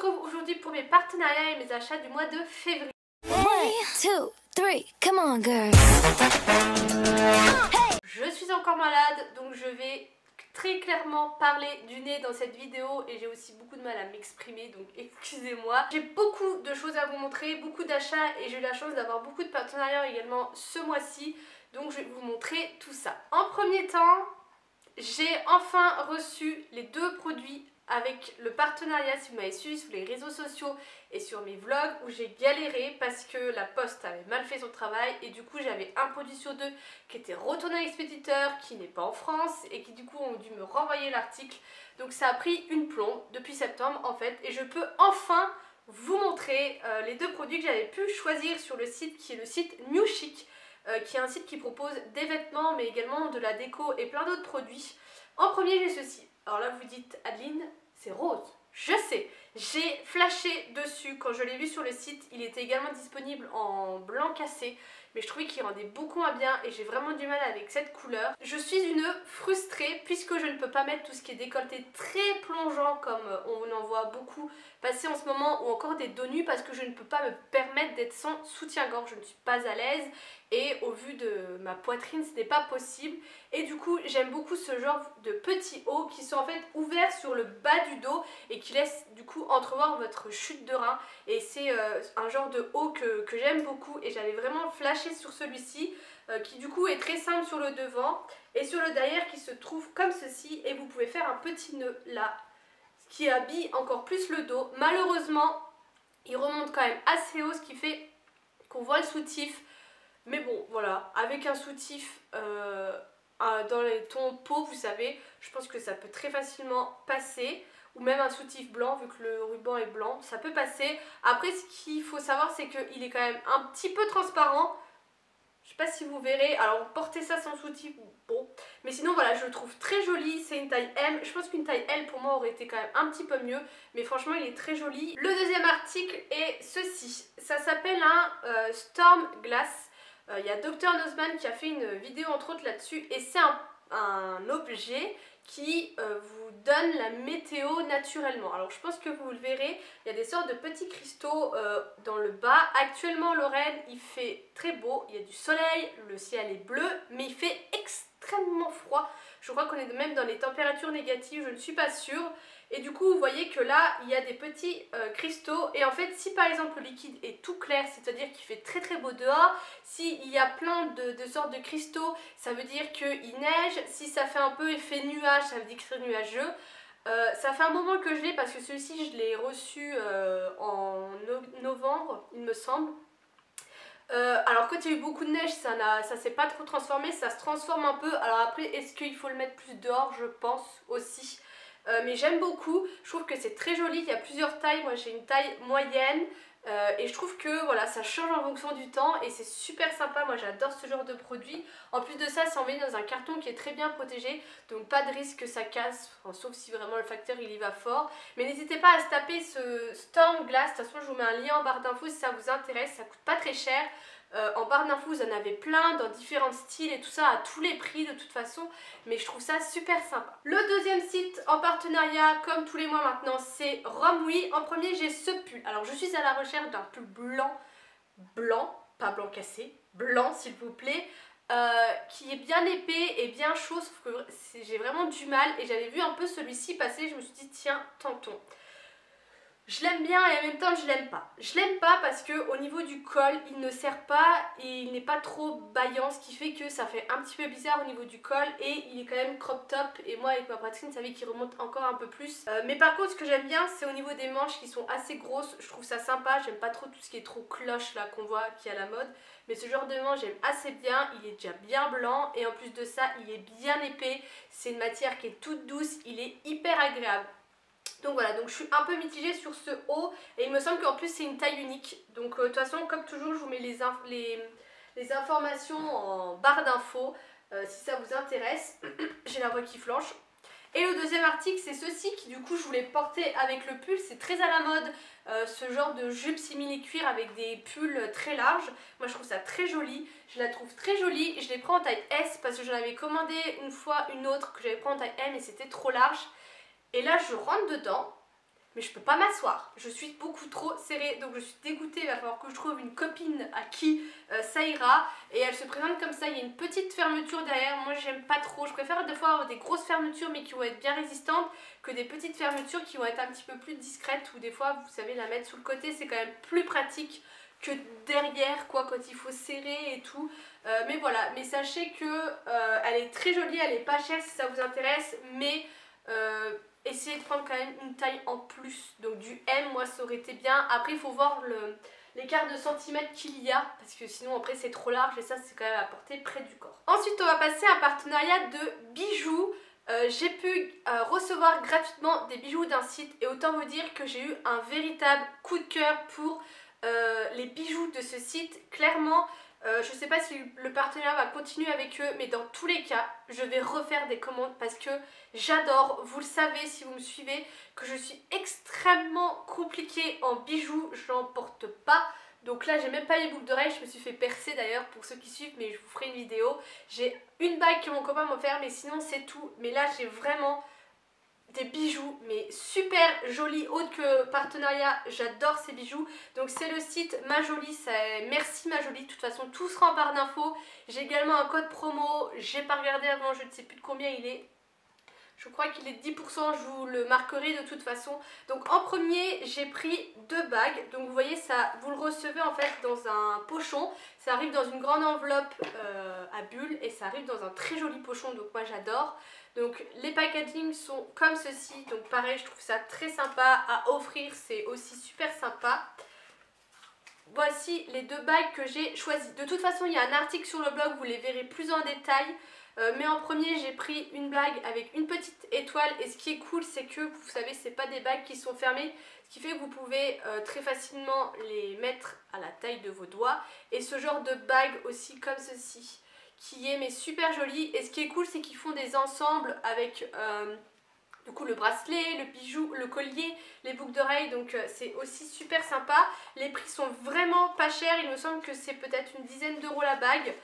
retrouve aujourd'hui pour mes partenariats et mes achats du mois de février. 1, 2, 3, come on girl. Je suis encore malade, donc je vais très clairement parler du nez dans cette vidéo et j'ai aussi beaucoup de mal à m'exprimer, donc excusez-moi. J'ai beaucoup de choses à vous montrer, beaucoup d'achats et j'ai eu la chance d'avoir beaucoup de partenariats également ce mois-ci, donc je vais vous montrer tout ça. En premier temps, j'ai enfin reçu les deux produits avec le partenariat. Si vous m'avez suivi sur les réseaux sociaux et sur mes vlogs, où j'ai galéré parce que la poste avait mal fait son travail et du coup j'avais un produit sur deux qui était retourné à l'expéditeur, qui n'est pas en France et qui du coup ont dû me renvoyer l'article. Donc ça a pris une plombe depuis septembre en fait, et je peux enfin vous montrer les deux produits que j'avais pu choisir sur le site qui est le site New Chic, qui est un site qui propose des vêtements mais également de la déco et plein d'autres produits. En premier j'ai ceci. Alors là vous dites Adeline, c'est rose. Je sais, j'ai flashé dessus quand je l'ai vu sur le site. Il était également disponible en blanc cassé, mais je trouvais qu'il rendait beaucoup moins bien et j'ai vraiment du mal avec cette couleur. Je suis une frustrée puisque je ne peux pas mettre tout ce qui est décolleté très plongeant comme on en voit beaucoup passer en ce moment, ou encore des dos nus, parce que je ne peux pas me permettre d'être sans soutien-gorge. Je ne suis pas à l'aise et au vu de ma poitrine ce n'est pas possible, et du coup j'aime beaucoup ce genre de petits hauts qui sont en fait ouverts sur le bas du dos et qui laissent du coup entrevoir votre chute de rein, et c'est un genre de haut que j'aime beaucoup et j'avais vraiment flashé sur celui-ci qui du coup est très simple sur le devant et sur le derrière qui se trouve comme ceci, et vous pouvez faire un petit nœud là qui habille encore plus le dos. Malheureusement il remonte quand même assez haut, ce qui fait qu'on voit le soutif, mais bon voilà, avec un soutif dans les tons peau, vous savez, je pense que ça peut très facilement passer, ou même un soutif blanc vu que le ruban est blanc, ça peut passer. Après ce qu'il faut savoir c'est qu'il est quand même un petit peu transparent. Je sais pas si vous verrez, alors porter ça sans soutif, bon. Mais sinon voilà, je le trouve très joli, c'est une taille M. Je pense qu'une taille L pour moi aurait été quand même un petit peu mieux, mais franchement il est très joli. Le deuxième article est ceci, ça s'appelle un Storm Glass. Il y a Dr Nozman qui a fait une vidéo entre autres là-dessus, et c'est un objet qui vous donne la météo naturellement. Alors je pense que vous le verrez, il y a des sortes de petits cristaux dans le bas. Actuellement en Lorraine il fait très beau, il y a du soleil, le ciel est bleu, mais il fait extrêmement froid. Je crois qu'on est même dans les températures négatives, je ne suis pas sûre. Et du coup vous voyez que là il y a des petits cristaux, et en fait si par exemple le liquide est tout clair, c'est à dire qu'il fait très très beau dehors, s'il y a plein de sortes de cristaux, ça veut dire qu'il neige. Si ça fait un peu effet nuage, ça veut dire que c'est nuageux. Ça fait un moment que je l'ai parce que celui-ci je l'ai reçu en novembre il me semble. Alors quand il y a eu beaucoup de neige ça s'est pas trop transformé, ça se transforme un peu. Alors après est-ce qu'il faut le mettre plus dehors, je pense aussi. Mais j'aime beaucoup, je trouve que c'est très joli, il y a plusieurs tailles, moi j'ai une taille moyenne et je trouve que voilà, ça change en fonction du temps et c'est super sympa. Moi j'adore ce genre de produit. En plus de ça c'est envoyé dans un carton qui est très bien protégé, donc pas de risque que ça casse, enfin, sauf si vraiment le facteur il y va fort. Mais n'hésitez pas à se taper ce Storm Glass, de toute façon je vous mets un lien en barre d'infos si ça vous intéresse, ça coûte pas très cher. En barre d'infos vous en avez plein dans différents styles et tout ça à tous les prix de toute façon, mais je trouve ça super sympa. Le deuxième site en partenariat comme tous les mois maintenant c'est Romwe. En premier j'ai ce pull. Alors je suis à la recherche d'un pull blanc, pas blanc cassé, blanc s'il vous plaît, qui est bien épais et bien chaud, sauf que j'ai vraiment du mal, et j'avais vu un peu celui-ci passer, je me suis dit tiens tentons. Je l'aime bien et en même temps je l'aime pas. Je l'aime pas parce que au niveau du col il ne serre pas et il n'est pas trop baillant, ce qui fait que ça fait un petit peu bizarre au niveau du col, et il est quand même crop top, et moi avec ma poitrine vous savez qu'il remonte encore un peu plus. Mais par contre ce que j'aime bien c'est au niveau des manches qui sont assez grosses, je trouve ça sympa. J'aime pas trop tout ce qui est trop cloche là qu'on voit qui est à la mode, mais ce genre de manche j'aime assez bien. Il est déjà bien blanc et en plus de ça il est bien épais, c'est une matière qui est toute douce, il est hyper agréable. Donc voilà, donc je suis un peu mitigée sur ce haut, et il me semble qu'en plus c'est une taille unique. Donc de toute façon comme toujours je vous mets les informations en barre d'infos si ça vous intéresse. J'ai la voix qui flanche. Et le deuxième article c'est ceci qui du coup je voulais porter avec le pull, c'est très à la mode ce genre de jupe simili cuir avec des pulls très larges. Moi je trouve ça très joli, je la trouve très jolie, je l'ai pris en taille S parce que j'en avais commandé une fois une autre que j'avais pris en taille M et c'était trop large. Et là je rentre dedans, mais je peux pas m'asseoir, je suis beaucoup trop serrée, donc je suis dégoûtée, il va falloir que je trouve une copine à qui ça ira. Et elle se présente comme ça, il y a une petite fermeture derrière, moi j'aime pas trop, je préfère des fois avoir des grosses fermetures mais qui vont être bien résistantes que des petites fermetures qui vont être un petit peu plus discrètes, ou des fois vous savez la mettre sous le côté, c'est quand même plus pratique que derrière quoi, quand il faut serrer et tout. Mais voilà, mais sachez que elle est très jolie, elle est pas chère si ça vous intéresse, mais essayez de prendre quand même une taille en plus, donc du M, moi ça aurait été bien. Après il faut voir l'écart de centimètres qu'il y a, parce que sinon après c'est trop large et ça c'est quand même à porter près du corps. Ensuite on va passer à un partenariat de bijoux. J'ai pu recevoir gratuitement des bijoux d'un site, et autant vous dire que j'ai eu un véritable coup de cœur pour les bijoux de ce site. Clairement, je sais pas si le partenariat va continuer avec eux, mais dans tous les cas, je vais refaire des commandes parce que j'adore. Vous le savez si vous me suivez, que je suis extrêmement compliquée en bijoux, je n'en porte pas. Donc là j'ai même pas les boucles d'oreilles, je me suis fait percer d'ailleurs pour ceux qui suivent, mais je vous ferai une vidéo. J'ai une bague que mon copain m'a offert, mais sinon c'est tout. Mais là j'ai vraiment des bijoux mais super jolis, autre que partenariat, j'adore ces bijoux. Donc c'est le site Majolie, merci Majolie, de toute façon tout sera en barre d'infos. J'ai également un code promo, j'ai pas regardé avant, je ne sais plus de combien il est. Je crois qu'il est 10%, je vous le marquerai de toute façon. Donc en premier, j'ai pris 2 bagues. Donc vous voyez, ça, vous le recevez en fait dans un pochon. Ça arrive dans une grande enveloppe à bulles et ça arrive dans un très joli pochon. Donc moi j'adore. Donc les packaging sont comme ceci. Donc pareil, je trouve ça très sympa à offrir. C'est aussi super sympa. Voici les 2 bagues que j'ai choisies. De toute façon, il y a un article sur le blog, vous les verrez plus en détail. Mais en premier, j'ai pris une bague avec une petite étoile. Et ce qui est cool, c'est que, vous savez, c'est pas des bagues qui sont fermées. Ce qui fait que vous pouvez très facilement les mettre à la taille de vos doigts. Et ce genre de bague aussi comme ceci, qui est mais super jolie. Et ce qui est cool, c'est qu'ils font des ensembles avec... du coup le bracelet, le bijou, le collier, les boucles d'oreilles, donc c'est aussi super sympa. Les prix sont vraiment pas chers, il me semble que c'est peut-être une dizaine d'euros la bague.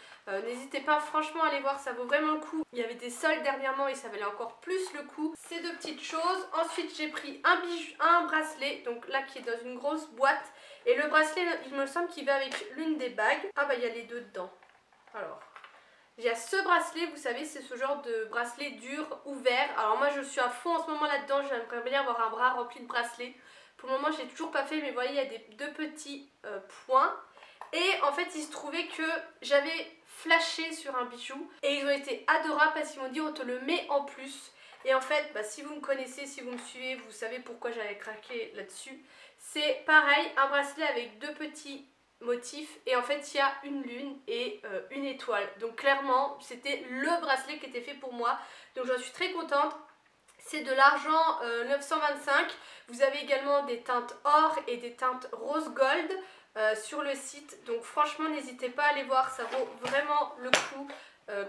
N'hésitez pas franchement à aller voir, ça vaut vraiment le coup. Il y avait des soldes dernièrement et ça valait encore plus le coup. Ces 2 petites choses. Ensuite j'ai pris un bracelet, donc là qui est dans une grosse boîte. Et le bracelet, il me semble qu'il va avec l'une des bagues. Ah bah il y a les 2 dedans. Alors... il y a ce bracelet, vous savez, c'est ce genre de bracelet dur, ouvert. Alors moi je suis à fond en ce moment là-dedans, j'aimerais bien avoir un bras rempli de bracelets. Pour le moment je l'ai toujours pas fait, mais vous voyez, il y a des 2 petits points. Et en fait il se trouvait que j'avais flashé sur un bijou et ils ont été adorables parce qu'ils m'ont dit on te le met en plus. Et en fait, bah, si vous me connaissez, si vous me suivez, vous savez pourquoi j'avais craqué là-dessus. C'est pareil, un bracelet avec 2 petits motifs et en fait il y a une lune et une étoile. Donc clairement c'était le bracelet qui était fait pour moi. Donc j'en suis très contente. C'est de l'argent 925. Vous avez également des teintes or et des teintes rose gold sur le site. Donc franchement n'hésitez pas à aller voir, ça vaut vraiment le coup.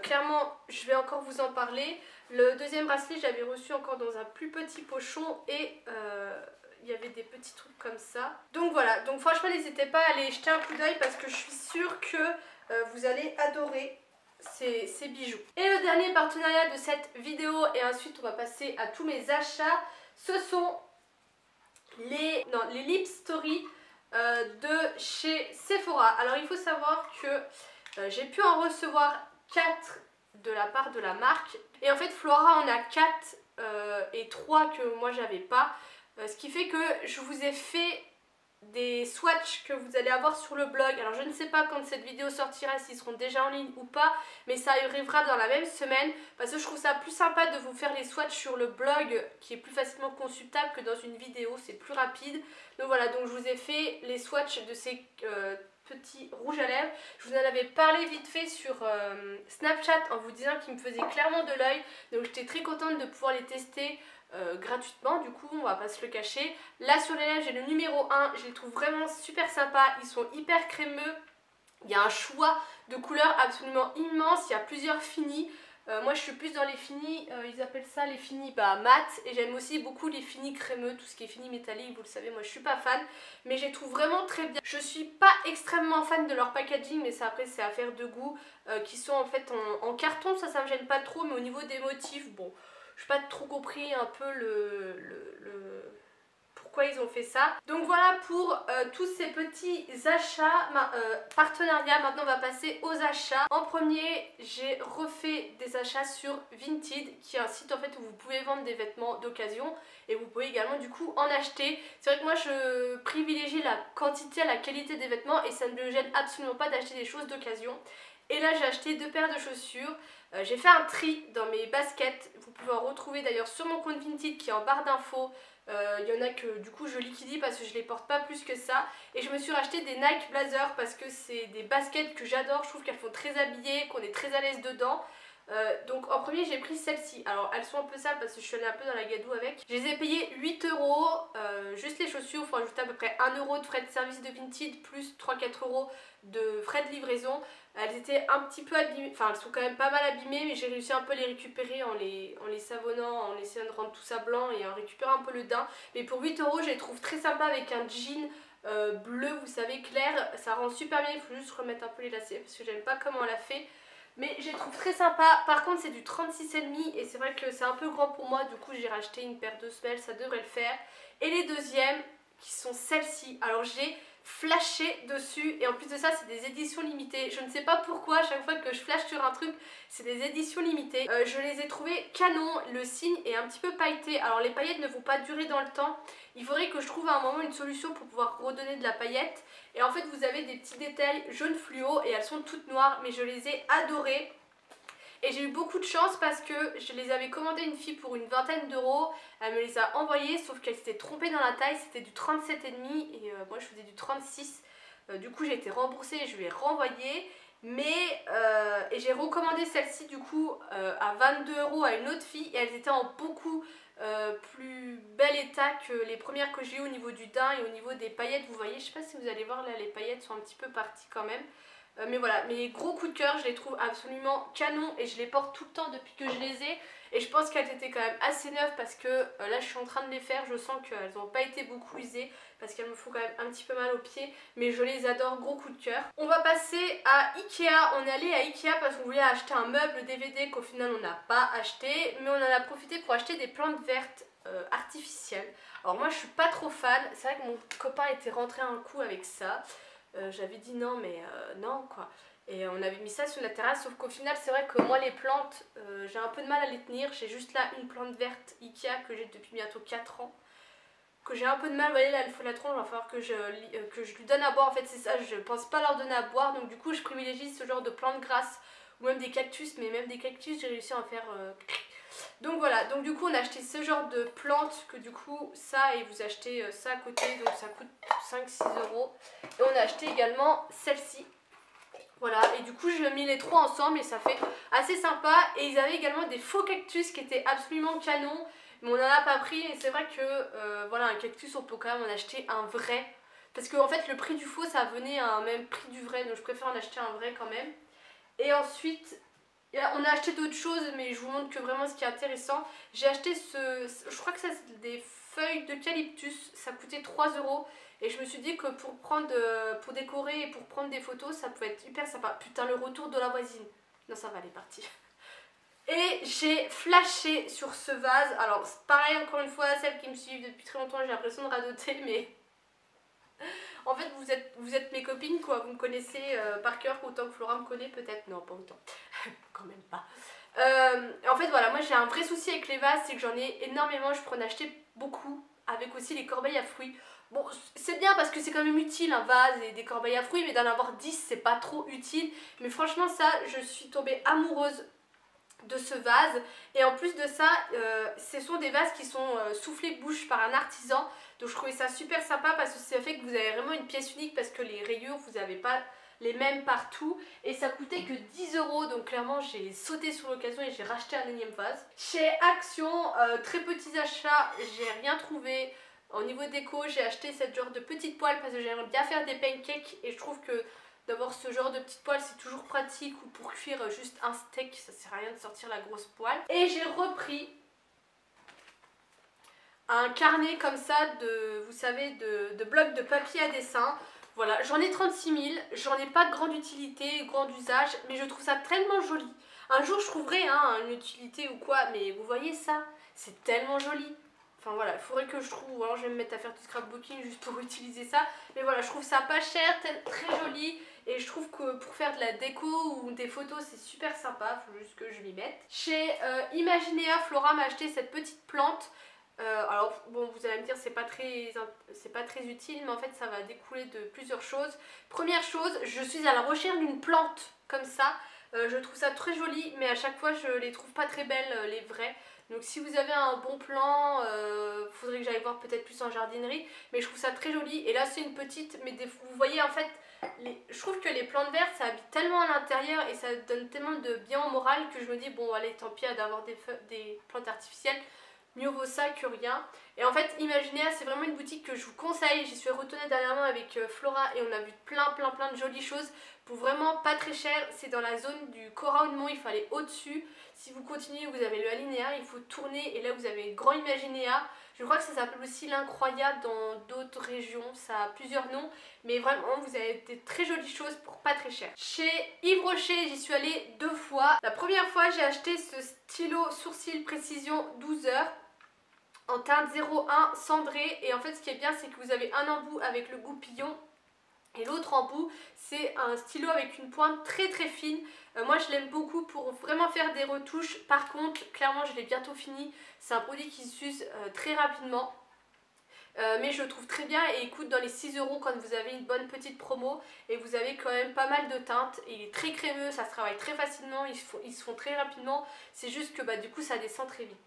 Clairement je vais encore vous en parler. Le deuxième bracelet j'avais reçu encore dans un plus petit pochon et il y avait des petits trucs comme ça. Donc voilà, donc franchement n'hésitez pas à aller jeter un coup d'œil parce que je suis sûre que vous allez adorer ces bijoux. Et le dernier partenariat de cette vidéo, et ensuite on va passer à tous mes achats, ce sont les Lip Story de chez Sephora. Alors il faut savoir que j'ai pu en recevoir 4 de la part de la marque. Et en fait Flora en a 4 et 3 que moi j'avais pas. Ce qui fait que je vous ai fait des swatchs que vous allez avoir sur le blog. Alors je ne sais pas quand cette vidéo sortira, s'ils seront déjà en ligne ou pas, mais ça arrivera dans la même semaine parce que je trouve ça plus sympa de vous faire les swatchs sur le blog qui est plus facilement consultable que dans une vidéo, c'est plus rapide. Donc voilà, donc je vous ai fait les swatchs de ces petits rouges à lèvres. Je vous en avais parlé vite fait sur Snapchat en vous disant qu'ils me faisaient clairement de l'œil, donc j'étais très contente de pouvoir les tester gratuitement, du coup on va pas se le cacher. Là sur les lèvres j'ai le numéro 1, je les trouve vraiment super sympas, ils sont hyper crémeux, il y a un choix de couleurs absolument immense, il y a plusieurs finis. Moi je suis plus dans les finis, ils appellent ça les finis mat, et j'aime aussi beaucoup les finis crémeux, tout ce qui est fini métallique, vous le savez, moi je suis pas fan, mais je les trouve vraiment très bien. Je suis pas extrêmement fan de leur packaging, mais ça après c'est affaire de goût, qui sont en fait en carton, ça me gêne pas trop, mais au niveau des motifs, bon... je n'ai pas trop compris un peu pourquoi pourquoi ils ont fait ça. Donc voilà pour tous ces petits achats, partenariats. Maintenant on va passer aux achats. En premier, j'ai refait des achats sur Vinted, qui est un site en fait où vous pouvez vendre des vêtements d'occasion et vous pouvez également du coup en acheter. C'est vrai que moi je privilégie la quantité à la qualité des vêtements et ça ne me gêne absolument pas d'acheter des choses d'occasion. Et là j'ai acheté 2 paires de chaussures. J'ai fait un tri dans mes baskets. Vous pouvez en retrouver d'ailleurs sur mon compte Vinted qui est en barre d'infos. Il y en a que du coup je liquidie parce que je les porte pas plus que ça. Et je me suis racheté des Nike Blazer parce que c'est des baskets que j'adore. Je trouve qu'elles font très habillées, qu'on est très à l'aise dedans. Donc en premier j'ai pris celles-ci. Alors elles sont un peu sales parce que je suis allée un peu dans la gadoue avec. Je les ai payées 8 euros. Juste les chaussures, il faut ajouter à peu près 1 euro de frais de service de Vinted plus 3-4 euros de frais de livraison. Elles étaient un petit peu abîmées, enfin elles sont quand même pas mal abîmées, mais j'ai réussi un peu à les récupérer en les savonnant, en essayant de rendre tout ça blanc et en récupérant un peu le daim. Mais pour 8 euros je les trouve très sympa avec un jean bleu, vous savez, clair. Ça rend super bien, il faut juste remettre un peu les lacets parce que j'aime pas comment on l'a fait. Mais je les trouve très sympa. Par contre c'est du 36,5 et c'est vrai que c'est un peu grand pour moi. Du coup j'ai racheté une paire de semelles, ça devrait le faire. Et les deuxièmes qui sont celles-ci. Alors j'ai flashé dessus et en plus de ça c'est des éditions limitées. Je ne sais pas pourquoi à chaque fois que je flash sur un truc c'est des éditions limitées. Je les ai trouvées canon. Le signe est un petit peu pailleté. Alors les paillettes ne vont pas durer dans le temps. Il faudrait que je trouve à un moment une solution pour pouvoir redonner de la paillette. Et en fait vous avez des petits détails jaune fluo et elles sont toutes noires, mais je les ai adorées. Et j'ai eu beaucoup de chance parce que je les avais commandées une fille pour une vingtaine d'euros. Elle me les a envoyées sauf qu'elle s'était trompée dans la taille. C'était du 37,5 et moi je faisais du 36. Du coup j'ai été remboursée et je lui ai renvoyé. Mais et j'ai recommandé celle-ci du coup à 22 euros à une autre fille. Et elles étaient en beaucoup plus bel état que les premières que j'ai eues au niveau du daim et au niveau des paillettes. Vous voyez, je sais pas si vous allez voir là, les paillettes sont un petit peu parties quand même. Mais voilà, mes gros coups de cœur, je les trouve absolument canon et je les porte tout le temps depuis que je les ai. Et je pense qu'elles étaient quand même assez neuves parce que là je suis en train de les faire. Je sens qu'elles n'ont pas été beaucoup usées parce qu'elles me font quand même un petit peu mal aux pieds. Mais je les adore, gros coup de cœur. On va passer à Ikea. On est allé à Ikea parce qu'on voulait acheter un meuble DVD qu'au final on n'a pas acheté. Mais on en a profité pour acheter des plantes vertes artificielles. Alors moi je suis pas trop fan. C'est vrai que mon copain était rentré un coup avec ça. J'avais dit non mais non quoi. Et on avait mis ça sur la terrasse, sauf qu'au final c'est vrai que moi les plantes j'ai un peu de mal à les tenir. J'ai juste là une plante verte Ikea que j'ai depuis bientôt 4 ans, que j'ai un peu de mal. Vous voyez là elle fait la tronche, il va falloir que je lui donne à boire. En fait c'est ça, je pense pas leur donner à boire. Donc du coup je privilégie ce genre de plantes grasses ou même des cactus. Mais même des cactus j'ai réussi à en faire donc voilà, donc du coup on a acheté ce genre de plantes que du coup ça et vous achetez ça à côté, donc ça coûte 5-6 euros. Et on a acheté également celle-ci. Voilà, et du coup je mis les trois ensemble et ça fait assez sympa. Et ils avaient également des faux cactus qui étaient absolument canons, mais on n'en a pas pris. Et c'est vrai que voilà, un cactus on peut quand même en acheter un vrai. Parce qu'en fait le prix du faux ça venait à un même prix du vrai, donc je préfère en acheter un vrai quand même. Et ensuite on a acheté d'autres choses, mais je vous montre que vraiment ce qui est intéressant. J'ai acheté je crois que ça c'est des feuilles d'eucalyptus, ça coûtait 3 euros. Et je me suis dit que pour décorer et pour prendre des photos, ça pouvait être hyper sympa. Putain, le retour de la voisine. Non, ça va, elle est partie. Et j'ai flashé sur ce vase. Alors, pareil, encore une fois, celles qui me suivent depuis très longtemps, j'ai l'impression de radoter, mais... En fait, vous êtes mes copines, quoi. Vous me connaissez par cœur, autant que Flora me connaît, peut-être. Non, pas autant. Quand même pas. En fait, voilà, moi j'ai un vrai souci avec les vases, c'est que j'en ai énormément. Je pourrais en acheter beaucoup, avec aussi les corbeilles à fruits. Bon, c'est bien parce que c'est quand même utile un vase et des corbeilles à fruits, mais d'en avoir 10, c'est pas trop utile. Mais franchement, ça, je suis tombée amoureuse de ce vase. Et en plus de ça, ce sont des vases qui sont soufflés bouche par un artisan. Donc je trouvais ça super sympa parce que ça fait que vous avez vraiment une pièce unique, parce que les rayures, vous n'avez pas les mêmes partout. Et ça coûtait que 10 euros. Donc clairement, j'ai sauté sur l'occasion et j'ai racheté un énième vase. Chez Action, très petits achats, j'ai rien trouvé. Au niveau déco, j'ai acheté cette genre de petite poêle parce que j'aimerais bien faire des pancakes. Et je trouve que d'avoir ce genre de petite poêle, c'est toujours pratique. Ou pour cuire juste un steak, ça sert à rien de sortir la grosse poêle. Et j'ai repris un carnet comme ça vous savez, de blocs de papier à dessin. Voilà, j'en ai 36 000, j'en ai pas de grande utilité, grand usage, mais je trouve ça tellement joli. Un jour je trouverai une utilité ou quoi, mais vous voyez ça, c'est tellement joli. Enfin voilà, il faudrait que je trouve, ou alors je vais me mettre à faire du scrapbooking juste pour utiliser ça. Mais voilà, je trouve ça pas cher, très joli. Et je trouve que pour faire de la déco ou des photos, c'est super sympa. Il faut juste que je m'y mette. Chez Imaginea, Flora m'a acheté cette petite plante. Alors bon, vous allez me dire c'est pas très utile, mais en fait ça va découler de plusieurs choses. Première chose, je suis à la recherche d'une plante comme ça. Je trouve ça très joli, mais à chaque fois je les trouve pas très belles, les vraies. Donc si vous avez un bon plan, faudrait que j'aille voir peut-être plus en jardinerie. Mais je trouve ça très joli. Et là c'est une petite, mais vous voyez en fait, je trouve que les plantes vertes ça habite tellement à l'intérieur et ça donne tellement de bien au moral que je me dis bon allez tant pis d'avoir des plantes artificielles. Mieux vaut ça que rien. Et en fait, Imaginea, c'est vraiment une boutique que je vous conseille. J'y suis retournée dernièrement avec Flora et on a vu plein de jolies choses pour vraiment pas très cher. C'est dans la zone du Cora-Haudemont, il faut aller au-dessus. Si vous continuez, vous avez le alinéa, il faut tourner et là vous avez Grand Imaginea. Je crois que ça s'appelle aussi l'Incroyable dans d'autres régions, ça a plusieurs noms. Mais vraiment, vous avez des très jolies choses pour pas très cher. Chez Yves Rocher, j'y suis allée 2 fois. La première fois, j'ai acheté ce stylo sourcil précision 12 heures. En teinte 01 cendré, et en fait ce qui est bien c'est que vous avez un embout avec le goupillon et l'autre embout c'est un stylo avec une pointe très fine. Moi je l'aime beaucoup pour vraiment faire des retouches. Par contre clairement je l'ai bientôt fini, c'est un produit qui s'use très rapidement. Mais je le trouve très bien et il coûte dans les 6 € quand vous avez une bonne petite promo et vous avez quand même pas mal de teintes. Et il est très crémeux, ça se travaille très facilement, ils se font très rapidement. C'est juste que du coup ça descend très vite.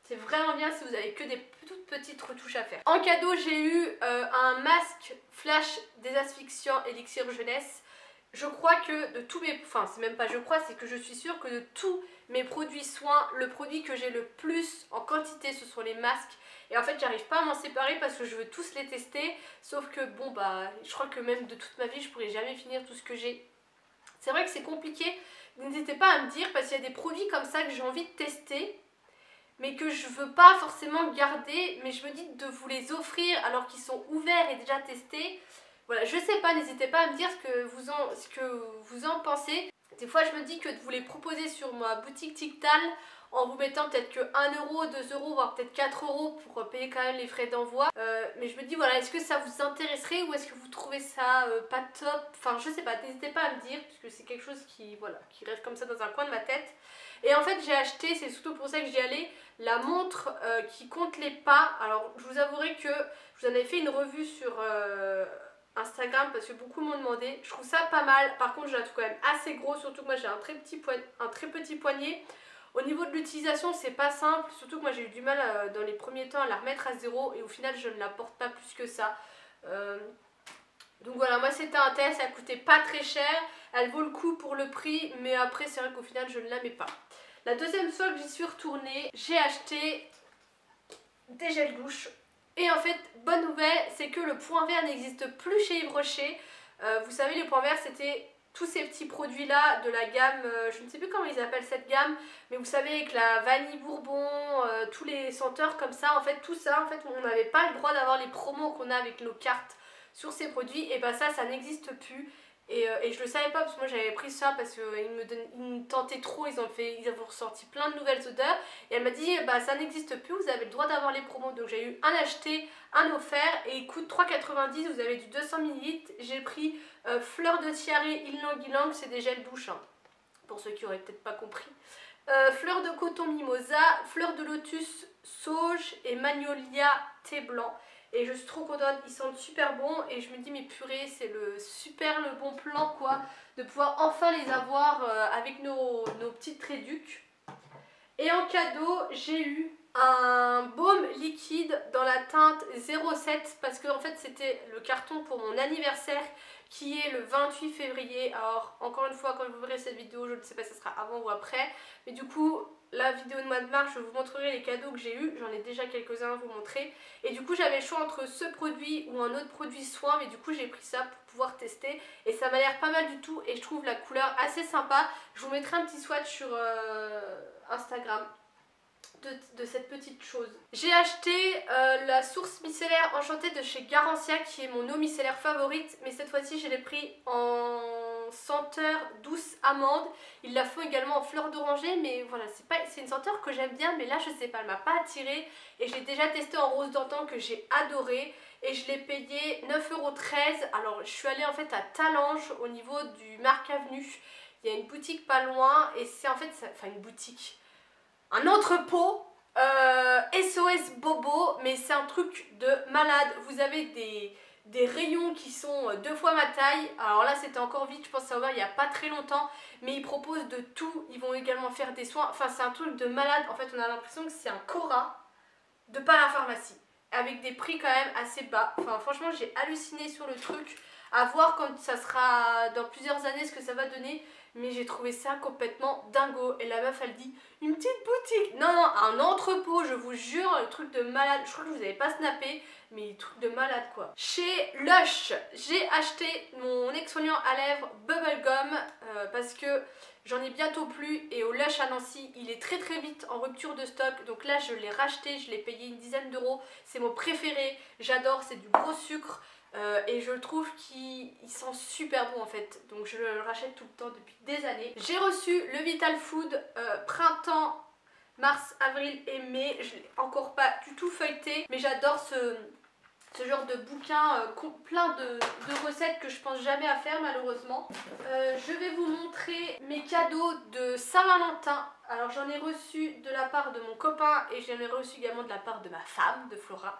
C'est vraiment bien si vous avez que des toutes petites retouches à faire. En cadeau, j'ai eu un masque flash désasphyxiant élixir jeunesse. Je crois que de tous mes... Enfin, c'est même pas je crois, c'est que je suis sûre que de tous mes produits soins, le produit que j'ai le plus en quantité, ce sont les masques. Et en fait, j'arrive pas à m'en séparer parce que je veux tous les tester. Sauf que bon, je crois que même de toute ma vie, je pourrais jamais finir tout ce que j'ai. C'est vrai que c'est compliqué. N'hésitez pas à me dire parce qu'il y a des produits comme ça que j'ai envie de tester, mais que je veux pas forcément garder, mais je me dis de vous les offrir alors qu'ils sont ouverts et déjà testés. Voilà, je sais pas, n'hésitez pas à me dire ce que vous en pensez. Des fois je me dis que de vous les proposer sur ma boutique TikTal en vous mettant peut-être que 1 €, 2 €, voire peut-être 4 € pour payer quand même les frais d'envoi. Mais je me dis voilà, est-ce que ça vous intéresserait ou est-ce que vous trouvez ça pas top? Enfin je sais pas, n'hésitez pas à me dire, parce que c'est quelque chose qui reste comme ça dans un coin de ma tête. Et en fait j'ai acheté, c'est surtout pour ça que j'y allais, la montre qui compte les pas. Alors je vous avouerai que je vous en avais fait une revue sur Instagram parce que beaucoup m'ont demandé. Je trouve ça pas mal, par contre je la trouve quand même assez gros, surtout que moi j'ai un très petit poignet. Au niveau de l'utilisation c'est pas simple, surtout que moi j'ai eu du mal dans les premiers temps à la remettre à zéro et au final je ne la porte pas plus que ça. Donc voilà, moi c'était un test, elle coûtait pas très cher, elle vaut le coup pour le prix, mais après c'est vrai qu'au final je ne la mets pas. La deuxième fois que j'y suis retournée, j'ai acheté des gels douche. Et en fait, bonne nouvelle, c'est que le point vert n'existe plus chez Yves Rocher. Vous savez, les points verts, c'était tous ces petits produits-là de la gamme, je ne sais plus comment ils appellent cette gamme, mais vous savez, avec la vanille bourbon, tous les senteurs comme ça, en fait, tout ça, en fait, on n'avait pas le droit d'avoir les promos qu'on a avec nos cartes sur ces produits, et ça n'existe plus. Et je le savais pas parce que moi j'avais pris ça parce qu'ils me tentaient trop, ils ont ressorti plein de nouvelles odeurs. Et elle m'a dit ça n'existe plus, vous avez le droit d'avoir les promos. Donc j'ai eu un acheté, un offert et il coûte 3,90 €, vous avez du 200 ml. J'ai pris fleur de tiare, ylang ylang, c'est des gels douche, hein, pour ceux qui auraient peut-être pas compris. Fleur de coton mimosa, fleur de lotus sauge et magnolia thé blanc. Et je suis trop contente, ils sentent super bon et je me dis mais purée, c'est le bon plan quoi, de pouvoir enfin les avoir avec nos petites réducs. Et en cadeau, j'ai eu un baume liquide dans la teinte 07 parce que en fait c'était le carton pour mon anniversaire qui est le 28 février. Alors encore une fois, quand vous verrez cette vidéo, je ne sais pas si ce sera avant ou après, mais du coup la vidéo de mois de mars, je vous montrerai les cadeaux que j'ai eu. J'en ai déjà quelques-uns à vous montrer. Et du coup j'avais le choix entre ce produit ou un autre produit soin, mais du coup j'ai pris ça pour pouvoir tester et ça m'a l'air pas mal du tout et je trouve la couleur assez sympa. Je vous mettrai un petit swatch sur Instagram de cette petite chose. J'ai acheté la source micellaire enchantée de chez Garancia qui est mon eau micellaire favorite, mais cette fois-ci je l'ai pris en en senteur douce amande. Ils la font également en fleur d'oranger, mais voilà, c'est une senteur que j'aime bien, mais là je sais pas, elle m'a pas attirée. Et j'ai déjà testé en rose d'antan que j'ai adoré. Et je l'ai payé 9,13 €. Alors je suis allée en fait à Talange au niveau du Marc Avenue. Il y a une boutique pas loin et c'est en fait, enfin une boutique, un entrepôt SOS Bobo, mais c'est un truc de malade. Vous avez des rayons qui sont 2 fois ma taille. Alors là c'était encore vite, je pense que ça va ouvert il n'y a pas très longtemps, mais ils proposent de tout. Ils vont également faire des soins, enfin c'est un truc de malade. En fait on a l'impression que c'est un Cora de parapharmacie, avec des prix quand même assez bas. Enfin franchement j'ai halluciné sur le truc. À voir quand ça sera dans plusieurs années ce que ça va donner. Mais j'ai trouvé ça complètement dingo. Et la meuf elle dit une petite boutique. Non non, un entrepôt, je vous jure, le truc de malade. Je crois que vous n'avez pas snappé, mais truc de malade quoi. Chez Lush, j'ai acheté mon ex-foliant à lèvres Bubblegum parce que j'en ai bientôt plus. Et au Lush à Nancy, il est très très vite en rupture de stock. Donc là je l'ai racheté, je l'ai payé une dizaine d'euros. C'est mon préféré, j'adore, c'est du gros sucre. Et je trouve qu'il sent super bon en fait, donc je le rachète tout le temps depuis des années. J'ai reçu le Vital Food printemps, mars, avril et mai. Je l'ai encore pas du tout feuilleté, mais j'adore ce genre de bouquin plein de recettes que je pense jamais à faire malheureusement. Je vais vous montrer mes cadeaux de Saint-Valentin. Alors j'en ai reçu de la part de mon copain et j'en ai reçu également de la part de ma femme, de Flora.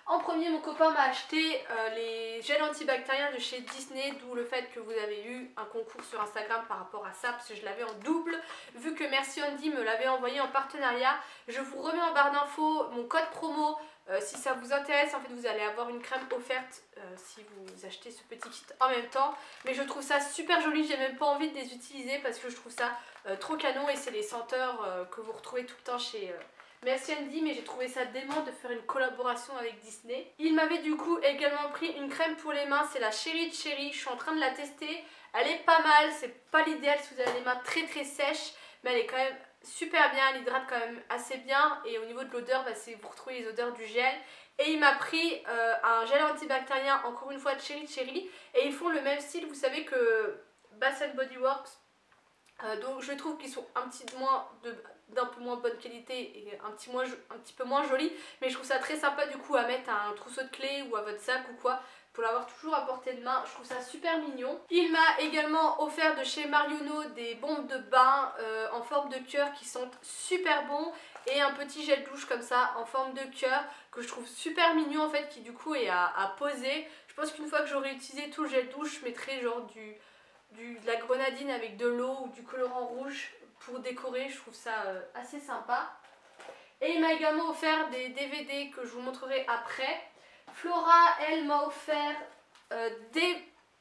En premier, mon copain m'a acheté les gels antibactériens de chez Disney, d'où le fait que vous avez eu un concours sur Instagram par rapport à ça, parce que je l'avais en double, vu que Merci Andy me l'avait envoyé en partenariat. Je vous remets en barre d'infos mon code promo, si ça vous intéresse. En fait vous allez avoir une crème offerte si vous achetez ce petit kit en même temps. Mais je trouve ça super joli, j'ai même pas envie de les utiliser parce que je trouve ça trop canon et c'est les senteurs que vous retrouvez tout le temps chez... Merci Andy, mais j'ai trouvé ça dément de faire une collaboration avec Disney. Il m'avait du coup également pris une crème pour les mains, c'est la Cherry Cherry. Je suis en train de la tester, elle est pas mal, c'est pas l'idéal si vous avez les mains très très sèches, mais elle est quand même super bien, elle hydrate quand même assez bien. Et au niveau de l'odeur, vous retrouvez les odeurs du gel. Et il m'a pris un gel antibactérien, encore une fois de Cherry Cherry. Et ils font le même style, vous savez que Bath & Body Works. Donc je trouve qu'ils sont d'un peu moins bonne qualité et un petit peu moins jolis, mais je trouve ça très sympa du coup à mettre à un trousseau de clés ou à votre sac ou quoi, pour l'avoir toujours à portée de main. Je trouve ça super mignon. Il m'a également offert de chez Marionneau des bombes de bain en forme de cœur qui sentent super bon, et un petit gel douche comme ça en forme de cœur que je trouve super mignon en fait, qui du coup est à poser. Je pense qu'une fois que j'aurai utilisé tout le gel douche, je mettrai genre de la grenadine avec de l'eau ou du colorant rouge pour décorer. Je trouve ça assez sympa. Et il m'a également offert des DVD que je vous montrerai après. Flora, elle m'a offert des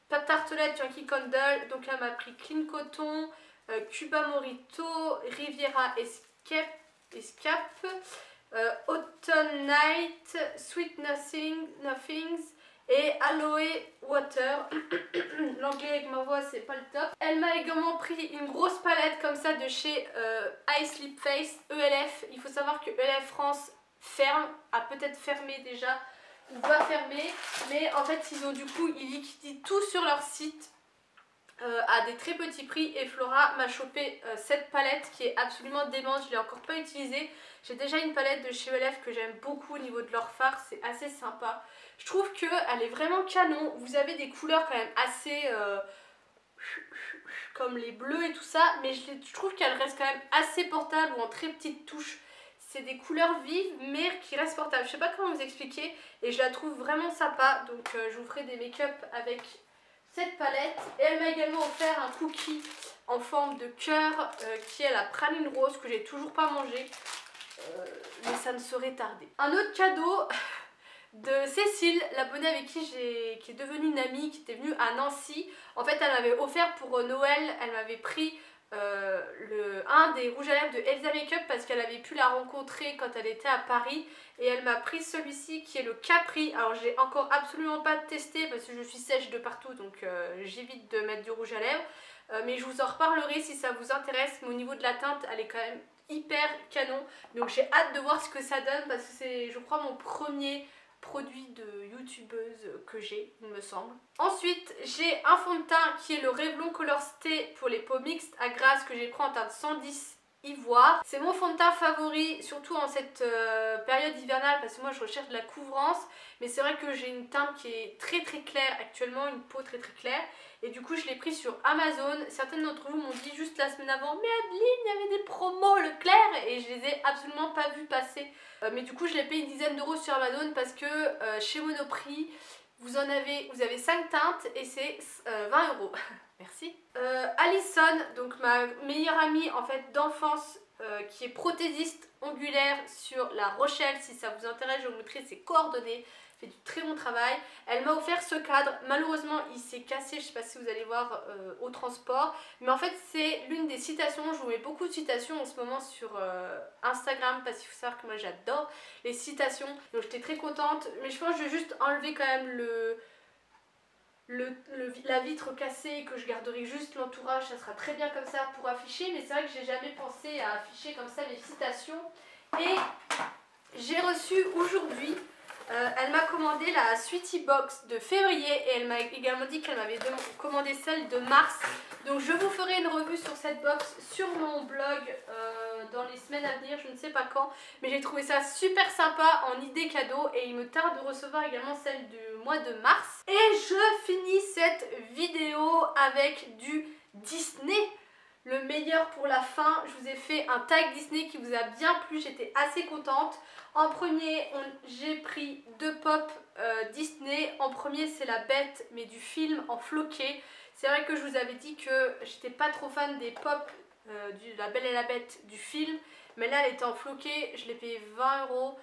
tartelettes Yankee Candle. Donc là, elle m'a pris Clean Coton, Cuba Morito, Riviera Escape, Autumn Night, Sweet Nothings et Aloe Water. L'anglais avec ma voix c'est pas le top. Elle m'a également pris une grosse palette comme ça de chez Ice Lip Face ELF. Il faut savoir que ELF France a peut-être fermé déjà ou va fermer, mais en fait ils ont du coup, ils liquident tout sur leur site à des très petits prix. Et Flora m'a chopé cette palette qui est absolument démente, je l'ai encore pas utilisée. J'ai déjà une palette de chez ELF que j'aime beaucoup au niveau de leur fard, c'est assez sympa. Je trouve qu'elle est vraiment canon. Vous avez des couleurs quand même assez comme les bleus et tout ça, mais je trouve qu'elle reste quand même assez portable ou en très petites touches. C'est des couleurs vives mais qui restent portables. Je sais pas comment vous expliquer et je la trouve vraiment sympa. Donc je vous ferai des make-up avec cette palette. Et elle m'a également offert un cookie en forme de cœur qui est la praline rose que j'ai toujours pas mangé. Mais ça ne saurait tarder. Un autre cadeau de Cécile, l'abonnée avec qui est devenue une amie, qui était venue à Nancy. En fait elle m'avait offert pour Noël, elle m'avait pris un des rouges à lèvres de Elsa Makeup parce qu'elle avait pu la rencontrer quand elle était à Paris, et elle m'a pris celui-ci qui est le Capri. Alors j'ai encore absolument pas testé parce que je suis sèche de partout, donc j'évite de mettre du rouge à lèvres, mais je vous en reparlerai si ça vous intéresse. Mais au niveau de la teinte elle est quand même hyper canon, donc j'ai hâte de voir ce que ça donne parce que c'est je crois mon premier produits de youtubeuse que j'ai, il me semble. Ensuite, j'ai un fond de teint qui est le Revlon Color Stay pour les peaux mixtes à Grasse que j'ai pris en teinte 110 ivoire. C'est mon fond de teint favori, surtout en cette période hivernale parce que moi je recherche de la couvrance. Mais c'est vrai que j'ai une teinte qui est très claire actuellement, une peau très claire. Et du coup je l'ai pris sur Amazon. Certaines d'entre vous m'ont dit juste la semaine avant: mais Adeline, il y avait des promos Leclerc, et je les ai absolument pas vues passer. Mais du coup je l'ai payé une dizaine d'euros sur Amazon parce que chez Monoprix vous avez 5 teintes et c'est 20 euros. Merci. Alison, donc ma meilleure amie en fait d'enfance, qui est prothésiste ongulaire sur La Rochelle. Si ça vous intéresse, je vous mettrai ses coordonnées. Fait du très bon travail. Elle m'a offert ce cadre. Malheureusement, il s'est cassé. Je ne sais pas si vous allez voir au transport. Mais en fait, c'est l'une des citations. Je vous mets beaucoup de citations en ce moment sur Instagram parce qu'il faut savoir que moi j'adore les citations. Donc j'étais très contente. Mais je pense que je vais juste enlever quand même la vitre cassée et que je garderai juste l'entourage. Ça sera très bien comme ça pour afficher. Mais c'est vrai que j'ai jamais pensé à afficher comme ça les citations. Et j'ai reçu aujourd'hui... elle m'a commandé la Sweetie Box de février et elle m'a également dit qu'elle m'avait commandé celle de mars. Donc je vous ferai une revue sur cette box sur mon blog dans les semaines à venir, je ne sais pas quand. Mais j'ai trouvé ça super sympa en idée cadeau et il me tarde de recevoir également celle du mois de mars. Et je finis cette vidéo avec du Disney. Le meilleur pour la fin. Je vous ai fait un tag Disney qui vous a bien plu, j'étais assez contente. En premier, j'ai pris 2 pop Disney. En premier, c'est la Bête, mais du film en floqué. C'est vrai que je vous avais dit que j'étais pas trop fan des pop de La Belle et la Bête du film. Mais là, elle était en floqué, je l'ai payé 20 euros.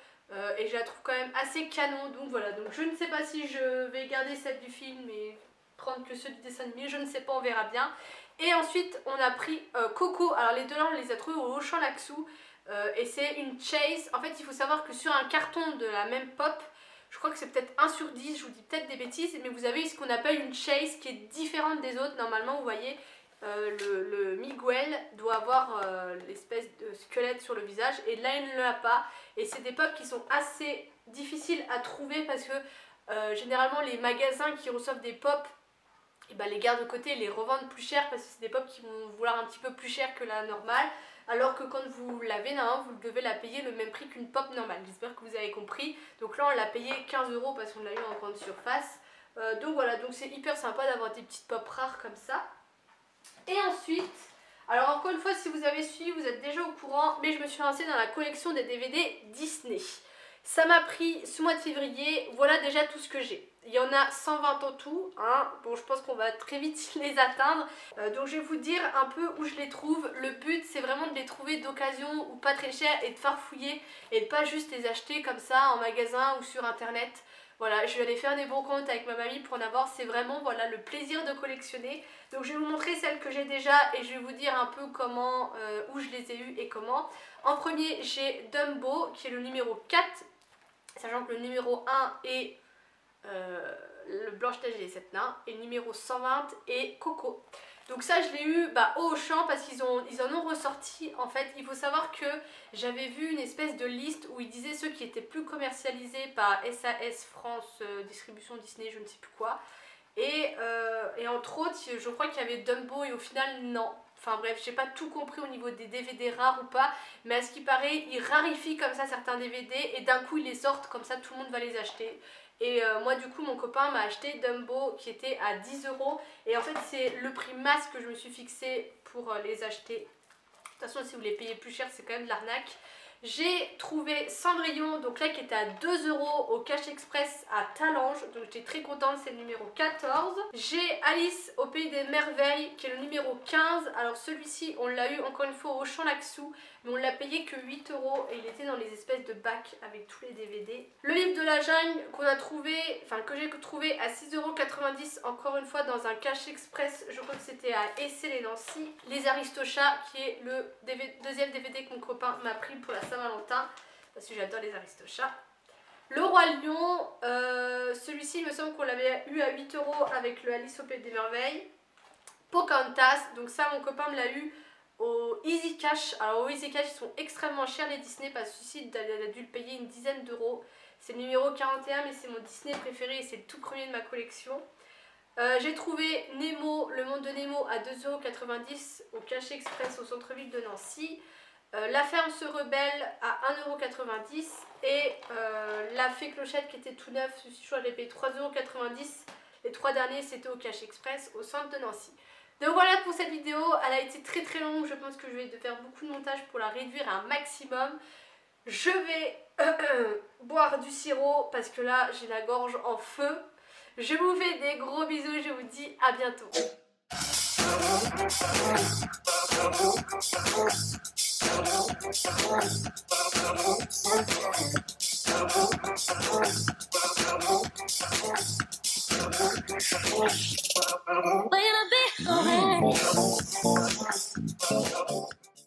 Et je la trouve quand même assez canon. Donc voilà, donc je ne sais pas si je vais garder celle du film et prendre que ceux du dessin animé. Je ne sais pas, on verra bien. Et ensuite, on a pris Coco. Alors les deux là, on les a trouvés au Auchan-Laxou. Et c'est une chase. En fait, il faut savoir que sur un carton de la même pop, je crois que c'est peut-être 1 sur 10, je vous dis peut-être des bêtises, mais vous avez ce qu'on appelle une chase qui est différente des autres. Normalement, vous voyez, le Miguel doit avoir l'espèce de squelette sur le visage, et là, il ne l'a pas. Et c'est des pop qui sont assez difficiles à trouver parce que généralement, les magasins qui reçoivent des pop, et ben, les gardent de côté et les revendent plus cher parce que c'est des pop qui vont vouloir un petit peu plus cher que la normale. Alors que quand vous l'avez, vous devez la payer le même prix qu'une pop normale. J'espère que vous avez compris. Donc là, on l'a payé 15 euros parce qu'on l'a eu en grande surface. Donc voilà, donc c'est hyper sympa d'avoir des petites pop rares comme ça. Et ensuite, alors encore une fois, si vous avez suivi, vous êtes déjà au courant, mais je me suis lancée dans la collection des DVD Disney. Ça m'a pris ce mois de février, voilà déjà tout ce que j'ai. Il y en a 120 en tout, hein. Bon, je pense qu'on va très vite les atteindre. Donc je vais vous dire un peu où je les trouve. Le but, c'est vraiment de les trouver d'occasion ou pas très cher et de farfouiller et de pas juste les acheter comme ça en magasin ou sur internet. Voilà, je vais aller faire des bons comptes avec ma mamie pour en avoir. C'est vraiment voilà, le plaisir de collectionner. Donc je vais vous montrer celles que j'ai déjà et je vais vous dire un peu comment, où je les ai eues et comment. En premier, j'ai Dumbo qui est le numéro 4. Sachant que le numéro 1 est le Blanche-Neige et les 7 nains. Et le numéro 120 est Coco. Donc ça je l'ai eu au Auchan parce qu'ils en ont ressorti. En fait, il faut savoir que j'avais vu une espèce de liste où ils disaient ceux qui étaient plus commercialisés par SAS France, distribution Disney, je ne sais plus quoi. Et entre autres, je crois qu'il y avait Dumbo et au final non. Enfin bref, j'ai pas tout compris au niveau des DVD rares ou pas, mais à ce qui paraît, ils rarifient comme ça certains DVD et d'un coup ils les sortent, comme ça tout le monde va les acheter. Et moi du coup mon copain m'a acheté Dumbo qui était à 10 euros et en fait c'est le prix masse que je me suis fixé pour les acheter. De toute façon si vous les payez plus cher c'est quand même de l'arnaque. J'ai trouvé Cendrillon, donc là qui était à 2 euros au Cash Express à Talange, donc j'étais très contente, c'est le numéro 14. J'ai Alice au Pays des Merveilles qui est le numéro 15. Alors celui-ci on l'a eu encore une fois au Auchan-Laxou, mais on l'a payé que 8 euros et il était dans les espèces de bacs avec tous les DVD. Le livre de la jungle qu'on a trouvé, enfin que j'ai trouvé à 6,90 € encore une fois dans un Cash Express, je crois que c'était à Essay-les-Nancy. Les Aristochats qui est le deuxième DVD que mon copain m'a pris pour la Saint-Valentin parce que j'adore les Aristochats. Le Roi Lion, celui-ci il me semble qu'on l'avait eu à 8 euros avec le Alice au Pays des Merveilles. Pocahontas, donc ça mon copain me l'a eu au Easy Cash. Alors au Easy Cash ils sont extrêmement chers les Disney parce que celui-ci il a dû le payer une dizaine d'euros. C'est le numéro 41 mais c'est mon Disney préféré et c'est le tout premier de ma collection. J'ai trouvé Nemo, le monde de Nemo à 2,90 € au Cachet Express au centre-ville de Nancy. La ferme se rebelle à 1,90 € et la fée Clochette qui était tout neuf, je crois que j'ai payé 3,90 €. Les 3 derniers c'était au Cachet Express au centre de Nancy. Donc voilà pour cette vidéo, elle a été très très longue, je pense que je vais faire beaucoup de montage pour la réduire à un maximum. Je vais boire du sirop parce que là j'ai la gorge en feu. Je vous fais des gros bisous et je vous dis à bientôt. Wait a bit,